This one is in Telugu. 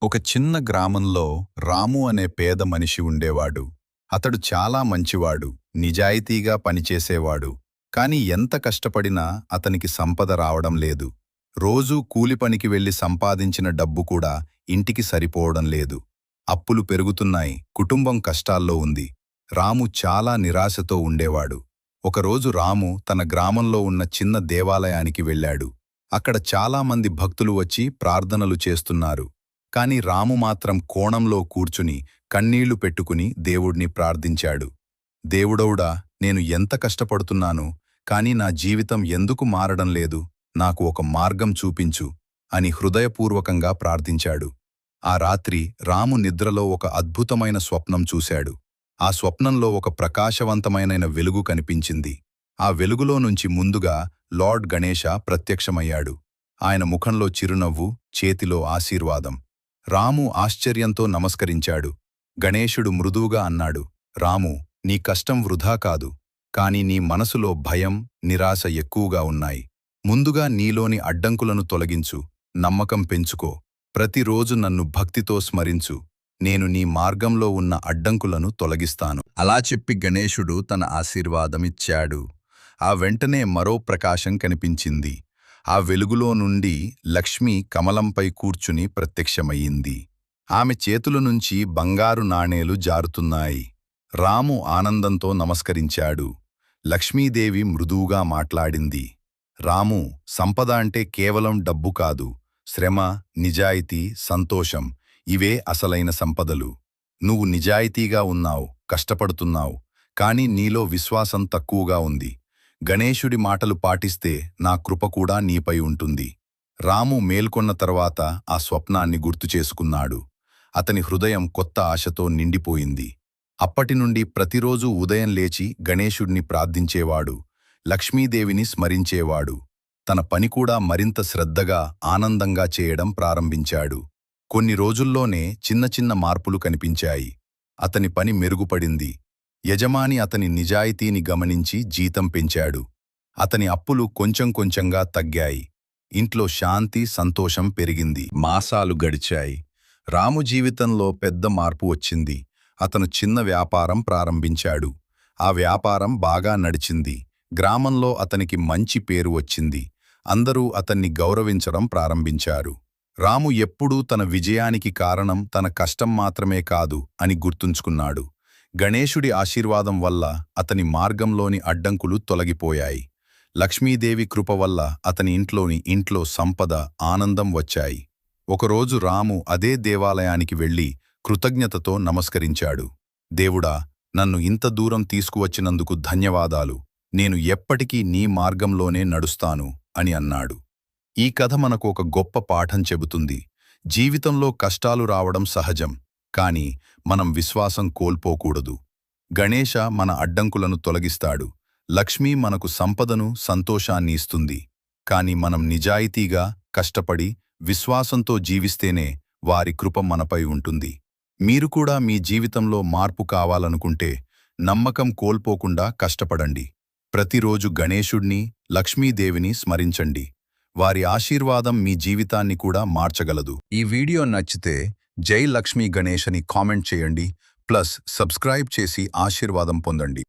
ఒక చిన్న గ్రామంలో రాము అనే పేద మనిషి ఉండేవాడు. అతడు చాలా మంచివాడు, నిజాయితీగా పనిచేసేవాడు. కాని ఎంత కష్టపడినా అతనికి సంపద రావడం లేదు. రోజూ కూలిపనికి వెళ్లి సంపాదించిన డబ్బు కూడా ఇంటికి సరిపోవడం లేదు. అప్పులు పెరుగుతున్నాయి, కుటుంబం కష్టాల్లో ఉంది. రాము చాలా నిరాశతో ఉండేవాడు. ఒకరోజు రాము తన గ్రామంలో ఉన్న చిన్న దేవాలయానికి వెళ్ళాడు. అక్కడ చాలామంది భక్తులు వచ్చి ప్రార్థనలు చేస్తున్నారు. కాని రాము మాత్రం కోణంలో కూర్చుని కన్నీళ్లు పెట్టుకుని దేవుణ్ణి ప్రార్థించాడు. దేవుడౌడా, నేను ఎంత కష్టపడుతున్నాను, కాని నా జీవితం ఎందుకు మారడం లేదు, నాకు ఒక మార్గం చూపించు అని హృదయపూర్వకంగా ప్రార్థించాడు. ఆ రాత్రి రాము నిద్రలో ఒక అద్భుతమైన స్వప్నం చూశాడు. ఆ స్వప్నంలో ఒక ప్రకాశవంతమైన వెలుగు కనిపించింది. ఆ వెలుగులో నుంచి ముందుగా లార్డ్ గణేశ ప్రత్యక్షమయ్యాడు. ఆయన ముఖంలో చిరునవ్వు, చేతిలో ఆశీర్వాదం. రాము ఆశ్చర్యంతో నమస్కరించాడు. గణేశుడు మృదువుగా అన్నాడు, రాము, నీ కష్టం వృధా కాదు, కాని నీ మనసులో భయం, నిరాశ ఎక్కువగా ఉన్నాయి. ముందుగా నీలోని అడ్డంకులను తొలగించు, నమ్మకం పెంచుకో. ప్రతిరోజు నన్ను భక్తితో స్మరించు, నేను నీ మార్గంలో ఉన్న అడ్డంకులను తొలగిస్తాను. అలా చెప్పి గణేశుడు తన ఆశీర్వాదమిచ్చాడు. ఆ వెంటనే మరో ప్రకాశం కనిపించింది. ఆ వెలుగులో నుండి లక్ష్మి కమలంపై కూర్చుని ప్రత్యక్షమయ్యింది. ఆమె చేతుల నుంచి బంగారు నాణేలు జారుతున్నాయి. రాము ఆనందంతో నమస్కరించాడు. లక్ష్మీదేవి మృదువుగా మాట్లాడింది, రాము, సంపద అంటే కేవలం డబ్బు కాదు, శ్రమ, నిజాయితీ, సంతోషం, ఇవే అసలైన సంపదలు. నువ్వు నిజాయితీగా ఉన్నావు, కష్టపడుతున్నావు, కాని నీలో విశ్వాసం తక్కువగా ఉంది. గణేశుడి మాటలు పాటిస్తే నా కృప కూడా నీపై ఉంటుంది. రాము మేల్కొన్న తర్వాత ఆ స్వప్నాన్ని గుర్తుచేసుకున్నాడు. అతని హృదయం కొత్త ఆశతో నిండిపోయింది. అప్పటినుండి ప్రతిరోజూ ఉదయం లేచి గణేశుడిని ప్రార్థించేవాడు, లక్ష్మీదేవిని స్మరించేవాడు. తన పని కూడా మరింత శ్రద్ధగా, ఆనందంగా చేయడం ప్రారంభించాడు. కొన్ని రోజుల్లోనే చిన్న చిన్న మార్పులు కనిపించాయి. అతని పని మెరుగుపడింది. యజమాని అతని నిజాయితీని గమనించి జీతం పెంచాడు. అతని అప్పులు కొంచెం కొంచెంగా తగ్గాయి. ఇంట్లో శాంతి, సంతోషం పెరిగింది. మాసాలు గడిచాయి. రాము జీవితంలో పెద్ద మార్పు వచ్చింది. అతను చిన్న వ్యాపారం ప్రారంభించాడు. ఆ వ్యాపారం బాగా నడిచింది. గ్రామంలో అతనికి మంచి పేరు వచ్చింది. అందరూ అతన్ని గౌరవించడం ప్రారంభించారు. రాము ఎప్పుడూ తన విజయానికి కారణం తన కష్టం మాత్రమే కాదు అని గుర్తుంచుకున్నాడు. గణేశుడి ఆశీర్వాదం వల్ల అతని మార్గంలోని అడ్డంకులు తొలగిపోయాయి. లక్ష్మీదేవి కృప వల్ల అతని ఇంట్లో సంపద, ఆనందం వచ్చాయి. ఒకరోజు రాము అదే దేవాలయానికి వెళ్లి కృతజ్ఞతతో నమస్కరించాడు. దేవుడా, నన్ను ఇంత దూరం తీసుకువచ్చినందుకు ధన్యవాదాలు. నేను ఎప్పటికీ నీ మార్గంలోనే నడుస్తాను అని అన్నాడు. ఈ కథ మనకు ఒక గొప్ప పాఠం చెబుతుంది. జీవితంలో కష్టాలు రావడం సహజం, కాని మనం విశ్వాసం కోల్పోకూడదు. గణేశ మన అడ్డంకులను తొలగిస్తాడు. లక్ష్మి మనకు సంపదను, సంతోషాన్ని ఇస్తుంది. కాని మనం నిజాయితీగా, కష్టపడి, విశ్వాసంతో జీవిస్తేనే వారి కృప మనపై ఉంటుంది. మీరు కూడా మీ జీవితంలో మార్పు కావాలనుకుంటే నమ్మకం కోల్పోకుండా కష్టపడండి. ప్రతిరోజు గణేశుణ్ణి, లక్ష్మీదేవిని స్మరించండి. వారి ఆశీర్వాదం మీ జీవితాన్ని కూడా మార్చగలదు. ఈ వీడియో నచ్చితే జై లక్ష్మీ గణేష్ అని కామెంట్ చేయండి. ప్లస్ సబ్స్క్రైబ్ చేసి ఆశీర్వాదం పొందండి.